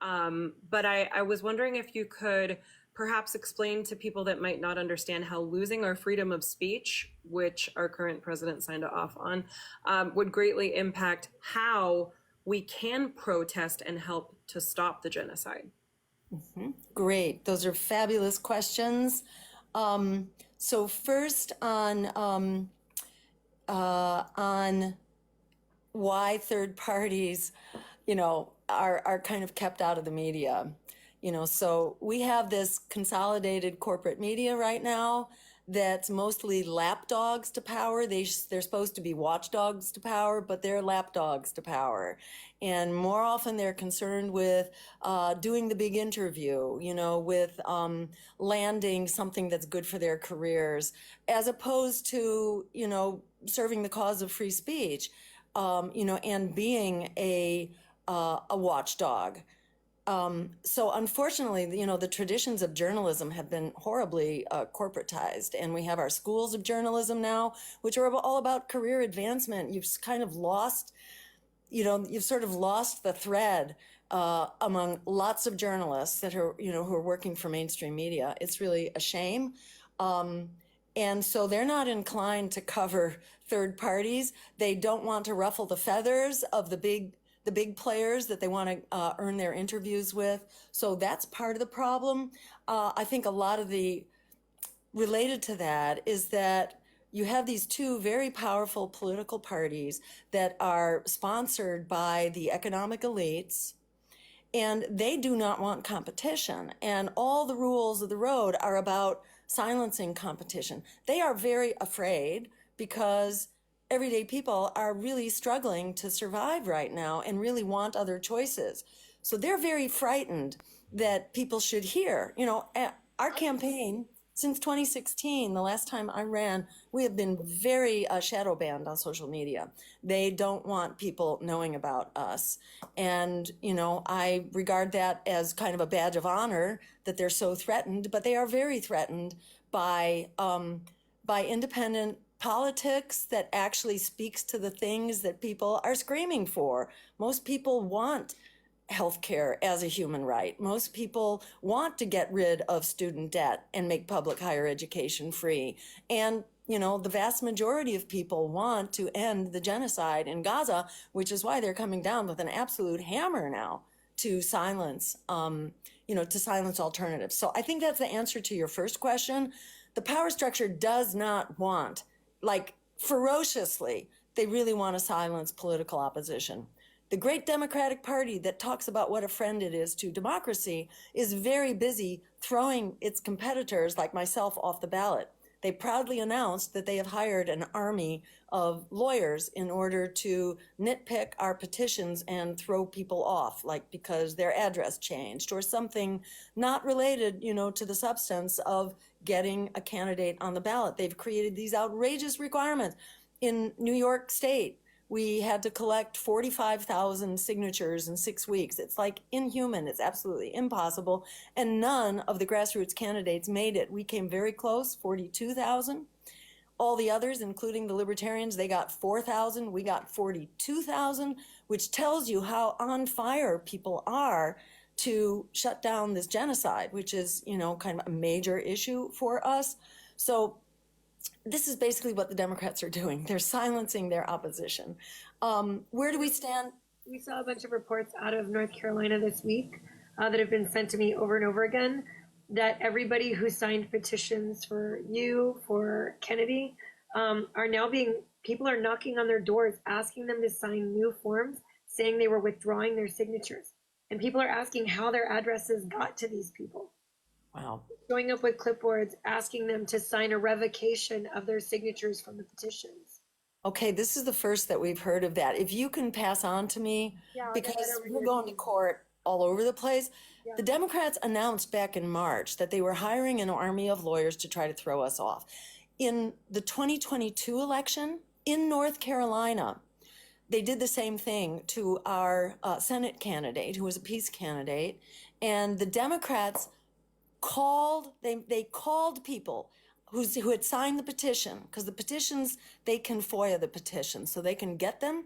But I was wondering if you could perhaps explain to people that might not understand how losing our freedom of speech, which our current president signed off on, would greatly impact how we can protest and help to stop the genocide. Great. Those are fabulous questions. So first on why third parties, are kind of kept out of the media. So we have this consolidated corporate media right now that's mostly lapdogs to power. They're supposed to be watchdogs to power, but they're lapdogs to power. And more often they're concerned with doing the big interview, with landing something that's good for their careers, as opposed to, serving the cause of free speech, and being a watchdog. So unfortunately, the traditions of journalism have been horribly corporatized, and we have our schools of journalism now, which are all about career advancement. You've kind of lost, you've sort of lost the thread among lots of journalists that are, who are working for mainstream media. It's really a shame. And so they're not inclined to cover third parties. They don't want to ruffle the feathers of the big players that they want to earn their interviews with. So that's part of the problem. I think a lot of the related to that is that you have these two very powerful political parties that are sponsored by the economic elites, and they do not want competition. And all the rules of the road are about silencing competition. They are very afraid because everyday people are really struggling to survive right now and really want other choices. So they're very frightened that people should hear. Our campaign since 2016, the last time I ran, we have been very shadow banned on social media. They don't want people knowing about us. And, I regard that as kind of a badge of honor that they're so threatened, but they are very threatened by independent politics that actually speaks to the things that people are screaming for. Most people want healthcare as a human right. Most people want to get rid of student debt and make public higher education free. And, the vast majority of people want to end the genocide in Gaza, which is why they're coming down with an absolute hammer now to silence, to silence alternatives. So I think that's the answer to your first question. The power structure does not want, ferociously, they really want to silence political opposition. The great Democratic Party that talks about what a friend it is to democracy is very busy throwing its competitors like myself off the ballot. They proudly announced that they have hired an army of lawyers in order to nitpick our petitions and throw people off, because their address changed or something not related, to the substance of getting a candidate on the ballot. They've created these outrageous requirements. In New York State, we had to collect 45,000 signatures in 6 weeks. It's inhuman. It's absolutely impossible. And none of the grassroots candidates made it. We came very close, 42,000. All the others, including the libertarians, they got 4,000. We got 42,000, which tells you how on fire people are to shut down this genocide, which is, kind of a major issue for us. So this is basically what the Democrats are doing. They're silencing their opposition. Where do we stand? We saw a bunch of reports out of North Carolina this week that have been sent to me over and over again, that everybody who signed petitions for you, for Kennedy, people are knocking on their doors, asking them to sign new forms, saying they were withdrawing their signatures. And people are asking how their addresses got to these people. Wow. Showing up with clipboards, asking them to sign a revocation of their signatures from the petitions. Okay, this is the first that we've heard of that. If you can pass on to me, because we're going to court all over the place. Yeah. The Democrats announced back in March that they were hiring an army of lawyers to try to throw us off. In the 2022 election in North Carolina, they did the same thing to our Senate candidate, who was a peace candidate, and the Democrats they called people who had signed the petition, because the petitions, they can FOIA the petitions, so they can get them,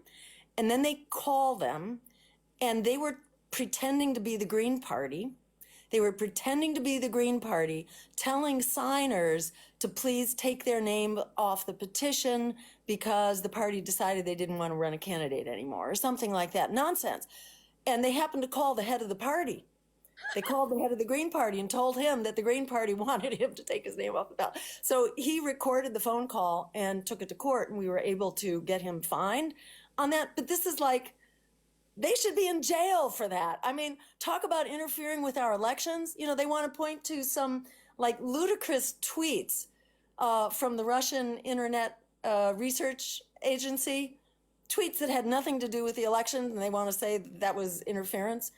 and then they call them, and they were pretending to be the Green Party. They were pretending to be the Green Party, telling signers to please take their name off the petition because the party decided they didn't want to run a candidate anymore or something like that. Nonsense. And they happened to call the head of the party. They called the head of the Green Party and told him that the Green Party wanted him to take his name off the ballot. So he recorded the phone call and took it to court, and we were able to get him fined on that. But this is like, they should be in jail for that. I mean, talk about interfering with our elections. You know, they want to point to some like ludicrous tweets from the Russian Internet Research Agency, tweets that had nothing to do with the election, and they want to say that was interference.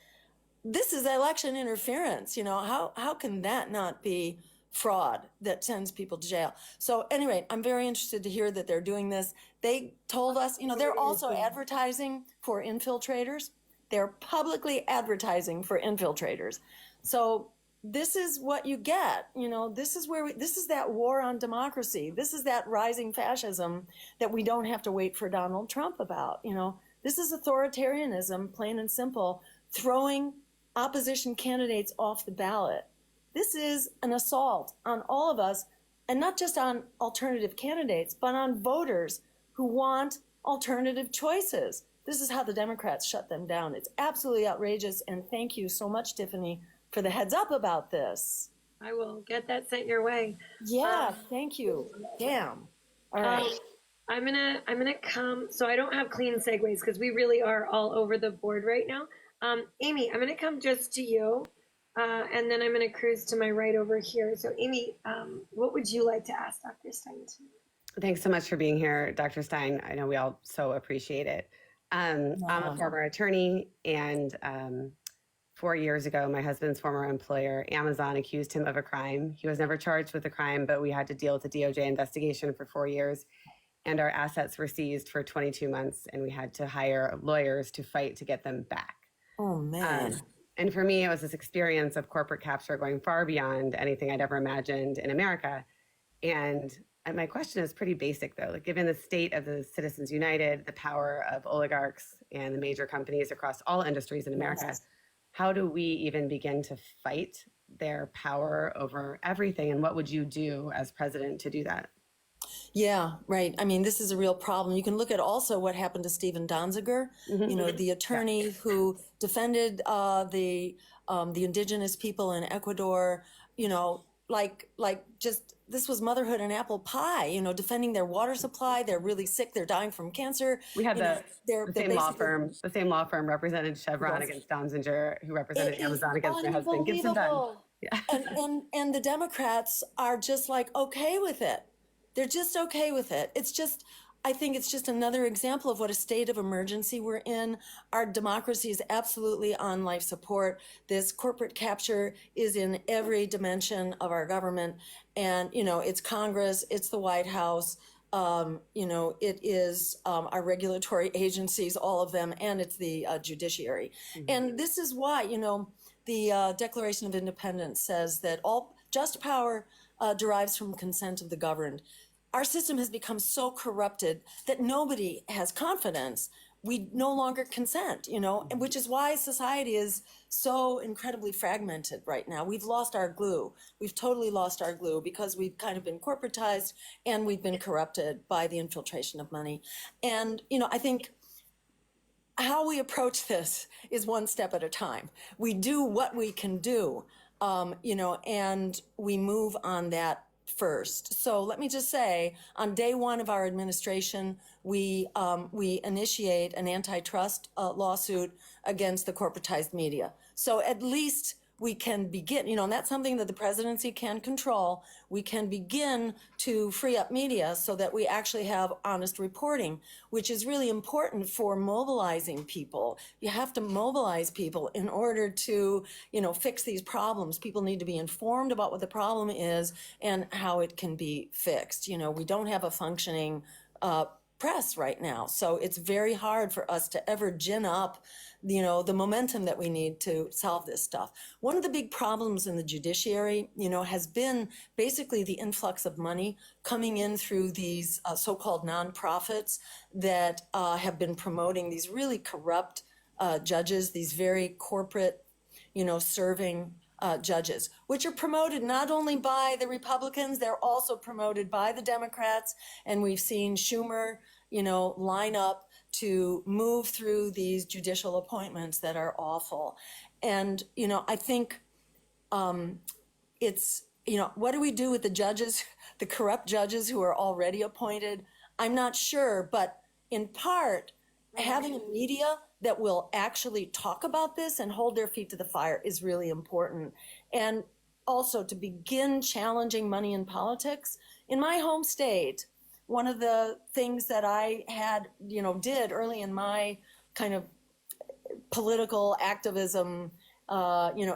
This is election interference. You know, how can that not be fraud that sends people to jail? So anyway, I'm very interested to hear that they're doing this. They told us, you know, they're also advertising for infiltrators. They're publicly advertising for infiltrators. So this is what you get. You know, this is where this is that war on democracy. This is that rising fascism that we don't have to wait for Donald Trump about. You know, this is authoritarianism, plain and simple, throwing opposition candidates off the ballot. This is an assault on all of us, and not just on alternative candidates, but on voters who want alternative choices. This is how the Democrats shut them down. It's absolutely outrageous, and thank you so much, Tiffany, for the heads up about this. I will get that sent your way. Yeah, thank you. Damn. All right. I'm gonna come. So I don't have clean segues because we really are all over the board right now. Amy, I'm gonna come just to you, and then I'm gonna cruise to my right over here. So Amy, what would you like to ask Dr. Stein tonight? Thanks so much for being here, Dr. Stein. I know we all so appreciate it. I'm a former attorney, and 4 years ago, my husband's former employer, Amazon, accused him of a crime. He was never charged with the crime, but we had to deal with the DOJ investigation for 4 years, and our assets were seized for 22 months, and we had to hire lawyers to fight to get them back. Oh, man. And for me, it was this experience of corporate capture going far beyond anything I'd ever imagined in America. And my question is pretty basic, though. Like, given the state of the Citizens United, the power of oligarchs and the major companies across all industries in America, Yes. how do we even begin to fight their power over everything? And what would you do as president to do that? Yeah, right. I mean, this is a real problem. You can look at also what happened to Stephen Donziger, you know, the attorney who defended the indigenous people in Ecuador, you know, like just this was motherhood and apple pie, you know, defending their water supply. They're really sick. They're dying from cancer. We had the same law basically- firm represented Chevron Yes. against Donziger, who represented It is Amazon against her husband, Gibson Dunn. unbelievable. Yeah. And the Democrats are just like okay with it. They're just okay with it. It's just, I think it's just another example of what a state of emergency we're in. Our democracy is absolutely on life support. This corporate capture is in every dimension of our government. And, you know, it's Congress, it's the White House, you know, it is our regulatory agencies, all of them, and it's the judiciary. And this is why, you know, the Declaration of Independence says that all just power derives from consent of the governed. Our system has become so corrupted that nobody has confidence. We no longer consent, you know, and which is why society is so incredibly fragmented right now. We've lost our glue. We've totally lost our glue because we've kind of been corporatized and we've been corrupted by the infiltration of money. And, you know, I think how we approach this is one step at a time. We do what we can do, you know, and we move on that first. So let me just say, on day one of our administration, we initiate an antitrust lawsuit against the corporatized media. So at least we can begin, you know, and that's something that the presidency can control. We can begin to free up media so that we actually have honest reporting, which is really important for mobilizing people. You have to mobilize people in order to, you know, fix these problems. People need to be informed about what the problem is and how it can be fixed. You know, we don't have a functioning press right now. So it's very hard for us to ever gin up, you know, the momentum that we need to solve this stuff. One of the big problems in the judiciary, you know, has been basically the influx of money coming in through these so-called nonprofits that have been promoting these really corrupt judges, these very corporate, serving judges, which are promoted not only by the Republicans, they're also promoted by the Democrats. And we've seen Schumer, line up to move through these judicial appointments that are awful. And, I think it's, what do we do with the judges, the corrupt judges who are already appointed? I'm not sure, but in part, having a media that will actually talk about this and hold their feet to the fire is really important. And also to begin challenging money in politics. In my home state, one of the things that I had, did early in my kind of political activism,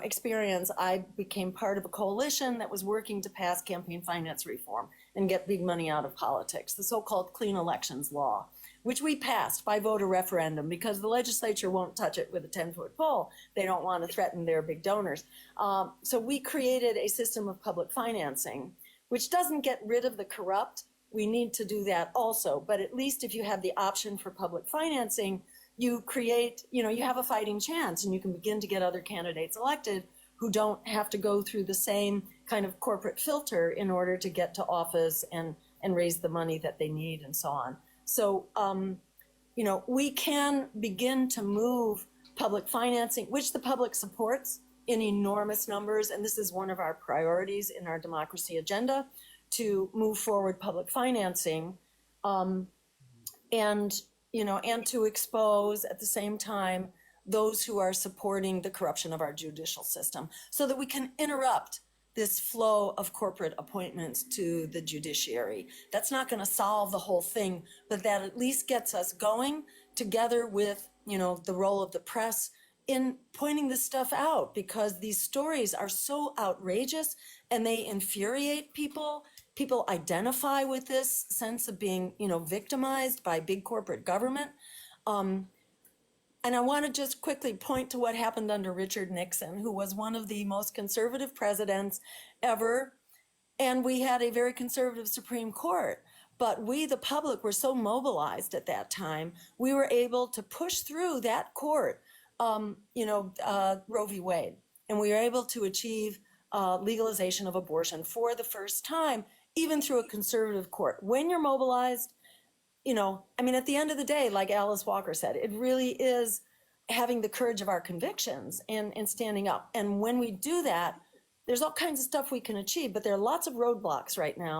experience, I became part of a coalition that was working to pass campaign finance reform and get big money out of politics, the so-called Clean Elections Law, which we passed by voter referendum because the legislature won't touch it with a 10-foot pole. They don't want to threaten their big donors. So we created a system of public financing, which doesn't get rid of the corrupt. We need to do that also. But at least if you have the option for public financing, you create, you have a fighting chance, and you can begin to get other candidates elected who don't have to go through the same kind of corporate filter in order to get to office and raise the money that they need and so on. So, we can begin to move public financing, which the public supports in enormous numbers. And this is one of our priorities in our democracy agenda, to move forward public financing, and to expose at the same time those who are supporting the corruption of our judicial system, so that we can interrupt this flow of corporate appointments to the judiciary. That's not going to solve the whole thing, but that at least gets us going, together with, the role of the press in pointing this stuff out, because these stories are so outrageous and they infuriate people. People identify with this sense of being, victimized by big corporate government. And I want to just quickly point to what happened under Richard Nixon, who was one of the most conservative presidents ever. And we had a very conservative Supreme Court. But we, the public, were so mobilized at that time, we were able to push through that court, Roe v. Wade. And we were able to achieve legalization of abortion for the first time, even through a conservative court. When you're mobilized, at the end of the day, like Alice Walker said, it really is having the courage of our convictions and standing up. And when we do that, there's all kinds of stuff we can achieve, but there are lots of roadblocks right now.